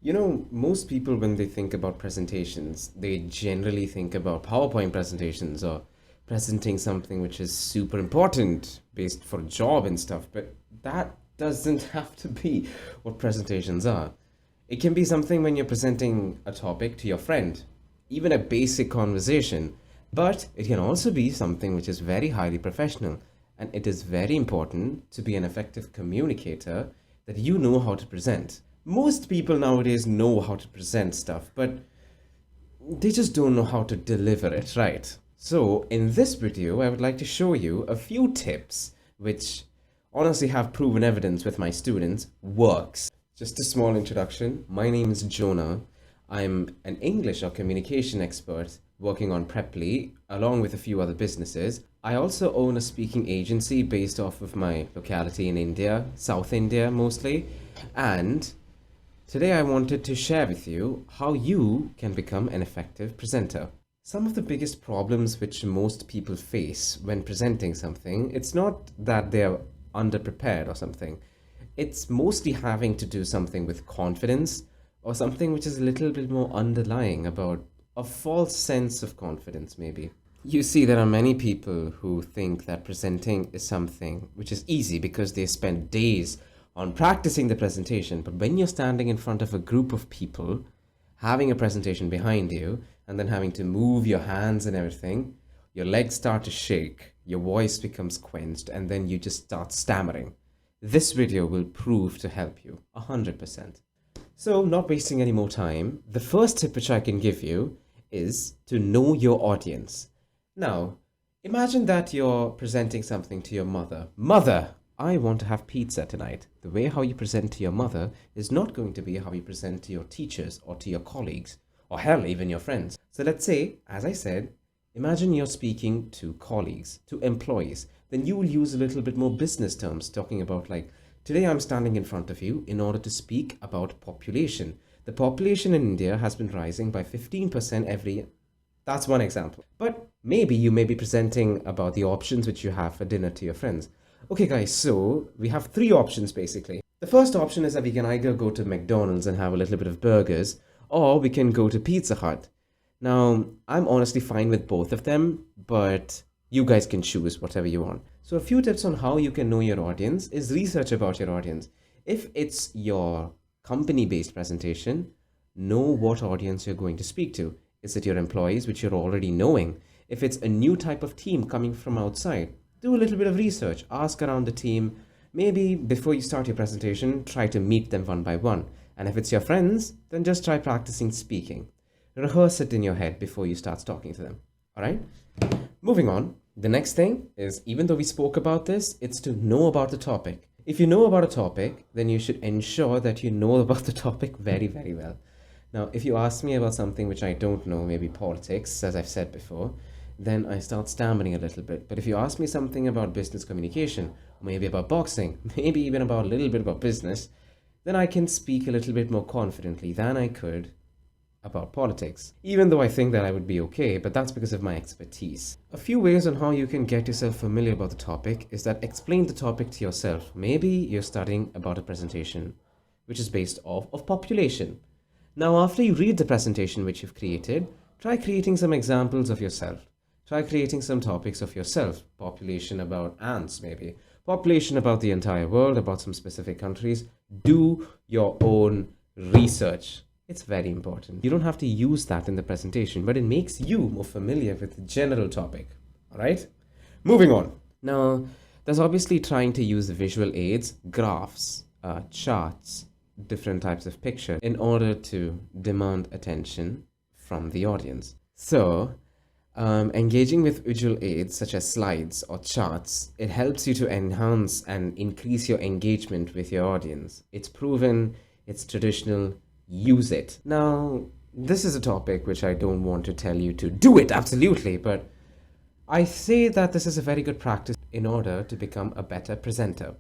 Most people, when they think about presentations, they generally think about PowerPoint presentations or presenting something which is super important based for a job and stuff. But that doesn't have to be what presentations are. It can be something when you're presenting a topic to your friend, even a basic conversation. But it can also be something which is very highly professional. And it is very important to be an effective communicator that you know how to present. Most people nowadays know how to present stuff, but they just don't know how to deliver it right. So, in this video, I would like to show you a few tips which honestly have proven evidence with my students works. Just a small introduction. My name is Jonah. I'm an English or communication expert working on Preply along with a few other businesses. I also own a speaking agency based off of my locality in India, South India mostly, and today I wanted to share with you how you can become an effective presenter. Some of the biggest problems which most people face when presenting something, it's not that they're underprepared or something. It's mostly having to do something with confidence or something which is a little bit more underlying about a false sense of confidence maybe. You see, there are many people who think that presenting is something which is easy because they spend days on practicing the presentation. But when you're standing in front of a group of people, having a presentation behind you, and then having to move your hands and everything, your legs start to shake, your voice becomes quenched, and then you just start stammering. This video will prove to help you 100%. So, not wasting any more time, the first tip which I can give you is to know your audience. Now, imagine that you're presenting something to your mother. Mother, I want to have pizza tonight. The way how you present to your mother is not going to be how you present to your teachers or to your colleagues, or hell, even your friends. So let's say, as I said, imagine you're speaking to colleagues, to employees. Then you will use a little bit more business terms, talking about like, today I'm standing in front of you in order to speak about population. The population in India has been rising by 15% every year. That's one example. But maybe you may be presenting about the options which you have for dinner to your friends. Okay guys, so we have three options basically. The first option is that we can either go to McDonald's and have a little bit of burgers, or we can go to Pizza Hut. Now, I'm honestly fine with both of them, but you guys can choose whatever you want. So a few tips on how you can know your audience is research about your audience. If it's your company-based presentation, know what audience you're going to speak to. Is it your employees, which you're already knowing? If it's a new type of team coming from outside, do a little bit of research, ask around the team. Maybe before you start your presentation, try to meet them one by one. And if it's your friends, then just try practicing speaking. Rehearse it in your head before you start talking to them. All right? Moving on. The next thing is, even though we spoke about this, it's to know about the topic. If you know about a topic, then you should ensure that you know about the topic very, very well. Now, if you ask me about something which I don't know, maybe politics, as I've said before, then I start stammering a little bit. But if you ask me something about business communication, maybe about boxing, maybe even about a little bit about business, then I can speak a little bit more confidently than I could about politics. Even though I think that I would be okay, but that's because of my expertise. A few ways on how you can get yourself familiar about the topic is that explain the topic to yourself. Maybe you're studying about a presentation which is based off of population. Now, after you read the presentation which you've created, try creating some examples of yourself. Try creating some topics of yourself. Population about ants, maybe. Population about the entire world, about some specific countries. Do your own research. It's very important. You don't have to use that in the presentation, but it makes you more familiar with the general topic. All right? Moving on. Now, there's obviously trying to use visual aids, graphs, charts, different types of picture in order to demand attention from the audience. So, engaging with visual aids such as slides or charts, it helps you to enhance and increase your engagement with your audience. It's proven, it's traditional, use it. Now, this is a topic which I don't want to tell you to do it, absolutely, but I say that this is a very good practice in order to become a better presenter,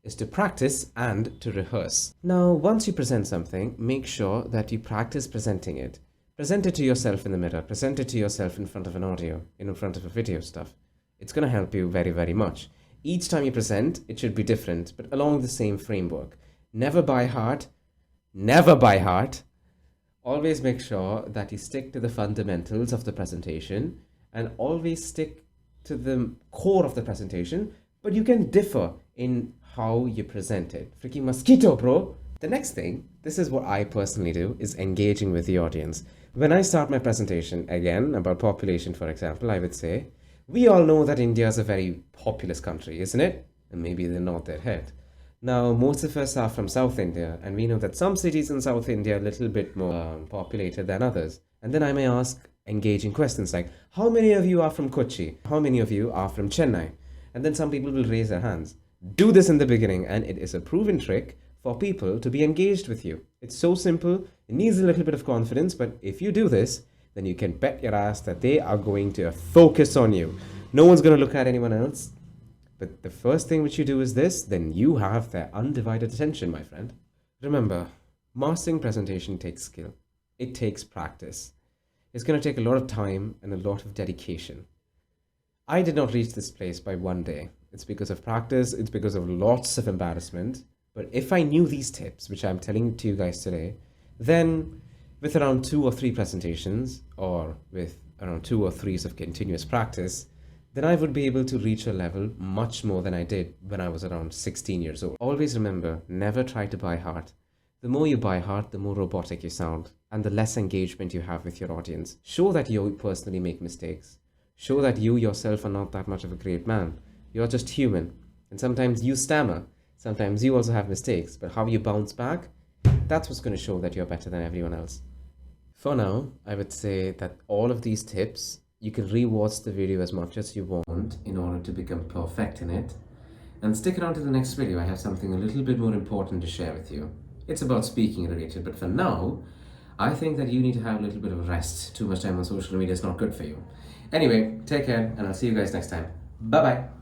is to practice and to rehearse. Now, once you present something, make sure that you practice presenting it. Present it to yourself in the mirror, present it to yourself in front of an audio, in front of a video stuff. It's going to help you very, very much. Each time you present, it should be different, but along the same framework. Never by heart, never by heart. Always make sure that you stick to the fundamentals of the presentation and always stick to the core of the presentation, but you can differ in how you present it. Freaking mosquito, bro. The next thing, this is what I personally do, is engaging with the audience. When I start my presentation, again, about population, for example, I would say, we all know that India is a very populous country, isn't it? And maybe they nod their head. Now, most of us are from South India, and we know that some cities in South India are a little bit more populated than others. And then I may ask engaging questions like, how many of you are from Kochi? How many of you are from Chennai? And then some people will raise their hands. Do this in the beginning, and it is a proven trick for people to be engaged with you. It's so simple, it needs a little bit of confidence, but if you do this, then you can bet your ass that they are going to focus on you. No one's going to look at anyone else. But the first thing which you do is this, then you have their undivided attention, my friend. Remember, mastering presentation takes skill. It takes practice. It's going to take a lot of time and a lot of dedication. I did not reach this place by one day. It's because of practice, it's because of lots of embarrassment. But if I knew these tips, which I'm telling to you guys today, then with around 2 or 3 presentations, or with around 2 or 3 of continuous practice, then I would be able to reach a level much more than I did when I was around 16 years old. Always remember, never try to buy heart. The more you buy heart, the more robotic you sound, and the less engagement you have with your audience. Show that you personally make mistakes. Show that you yourself are not that much of a great man. You're just human, and sometimes you stammer. Sometimes you also have mistakes, but how you bounce back, that's what's going to show that you're better than everyone else. For now, I would say that all of these tips, you can rewatch the video as much as you want in order to become perfect in it. And stick around to the next video, I have something a little bit more important to share with you. It's about speaking related, but for now, I think that you need to have a little bit of rest. Too much time on social media is not good for you. Anyway, take care, and I'll see you guys next time. Bye-bye.